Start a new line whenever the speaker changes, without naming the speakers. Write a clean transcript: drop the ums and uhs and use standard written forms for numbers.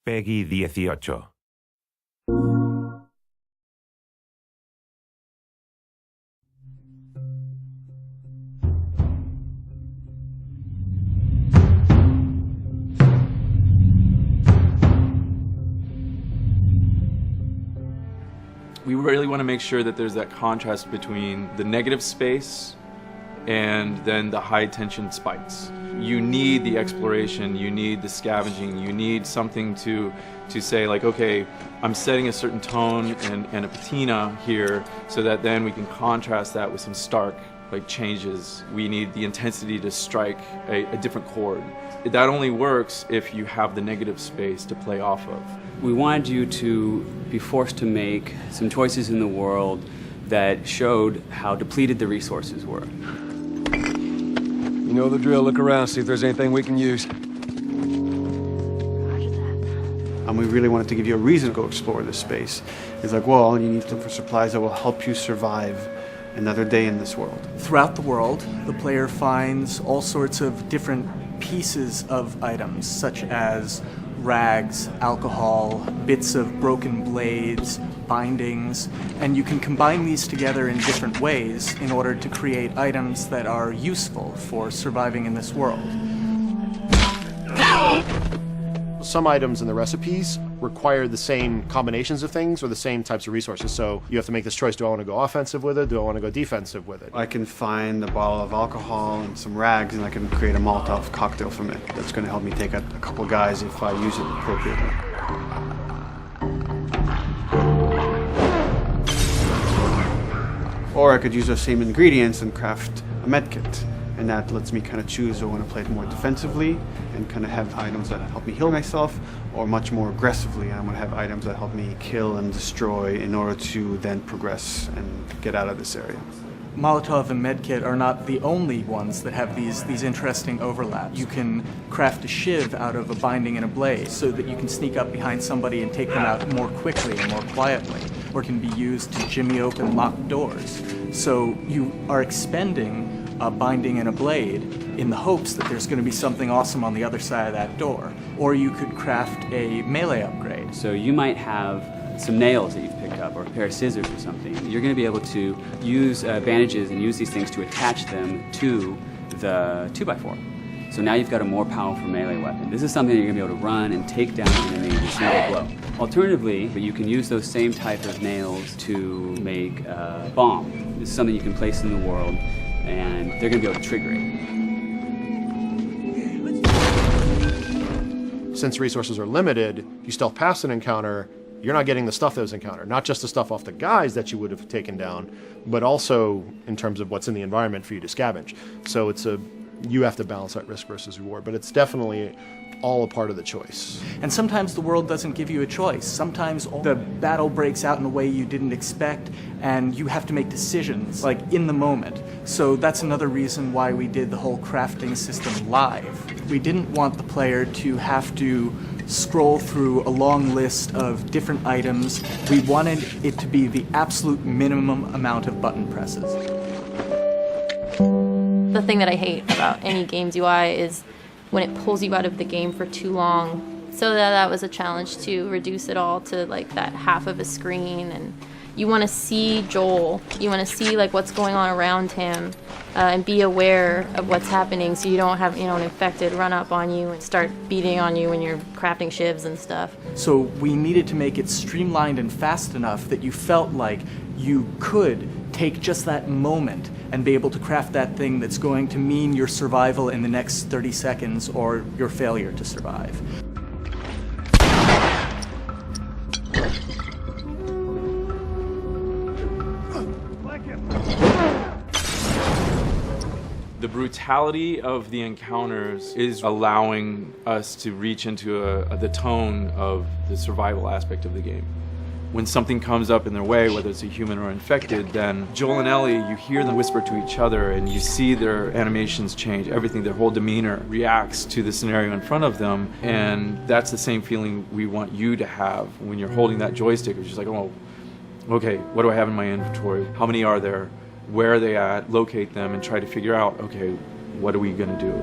Peggy 18.
We really want to make sure that there's that contrast between the negative space and then the high tension spikes. You need the exploration, you need the scavenging, you need something to say like, okay, I'm setting a certain tone and a patina here so that then we can contrast that with some stark changes. We need the intensity to strike a different chord. That only works if you have the negative space to play off of.
We wanted you to be forced to make some choices in the world that showed how depleted the resources were.
You know the drill. Look around, see if there's anything we can use.
And we really wanted to give you a reason to go explore this space. It's like, well, you need to look for supplies that will help you survive another day in this world.
Throughout the world, the player finds all sorts of different pieces of items, such as rags, alcohol, bits of broken blades, bindings, and you can combine these together in different ways in order to create items that are useful for surviving in this world.
Some items in the recipes require the same combinations of things or the same types of resources, so you have to make this choice: do I want to go offensive with it, do I want to go defensive with it?
I can find a bottle of alcohol and some rags and I can create a Molotov cocktail from it. That's going to help me take out a couple guys if I use it appropriately. Or I could use those same ingredients and craft a medkit. And that lets me kind of choose, do I want to play it more defensively and kind of have items that help me heal myself, or much more aggressively, I want to have items that help me kill and destroy in order to then progress and get out of this area.
Molotov and medkit are not the only ones that have these interesting overlaps. You can craft a shiv out of a binding and a blade so that you can sneak up behind somebody and take them out more quickly and more quietly, or can be used to jimmy open locked doors. So you are expending a binding and a blade in the hopes that there's going to be something awesome on the other side of that door. Or you could craft a melee upgrade.
So you might have some nails that you've picked up, or a pair of scissors or something. You're going to be able to use bandages and use these things to attach them to the 2x4. So now you've got a more powerful melee weapon. This is something that you're going to be able to run and take down an enemy with a single blow. Alternatively, you can use those same type of nails to make a bomb. This is something you can place in the world, and they're going to be able to trigger it.
Since resources are limited, you stealth past an encounter, you're not getting the stuff that was encountered. Not just the stuff off the guys that you would have taken down, but also in terms of what's in the environment for you to scavenge. So you have to balance that risk versus reward, but it's definitely all a part of the choice.
And sometimes the world doesn't give you a choice. Sometimes the battle breaks out in a way you didn't expect, and you have to make decisions, in the moment. So that's another reason why we did the whole crafting system live. We didn't want the player to have to scroll through a long list of different items. We wanted it to be the absolute minimum amount of button presses.
The thing that I hate about any game's UI is when it pulls you out of the game for too long. So that was a challenge to reduce it all to that half of a screen. And you want to see Joel, you want to see what's going on around him, and be aware of what's happening, so you don't have an infected run up on you and start beating on you when you're crafting shivs and stuff.
So we needed to make it streamlined and fast enough that you felt like you could take just that moment and be able to craft that thing that's going to mean your survival in the next 30 seconds or your failure to survive.
The brutality of the encounters is allowing us to reach into the tone of the survival aspect of the game. When something comes up in their way, whether it's a human or infected, then Joel and Ellie, you hear them whisper to each other and you see their animations change, everything, their whole demeanor reacts to the scenario in front of them, and that's the same feeling we want you to have when you're holding that joystick. It's just oh, okay, what do I have in my inventory? How many are there? Where are they at? Locate them and try to figure out, okay, what are we gonna do?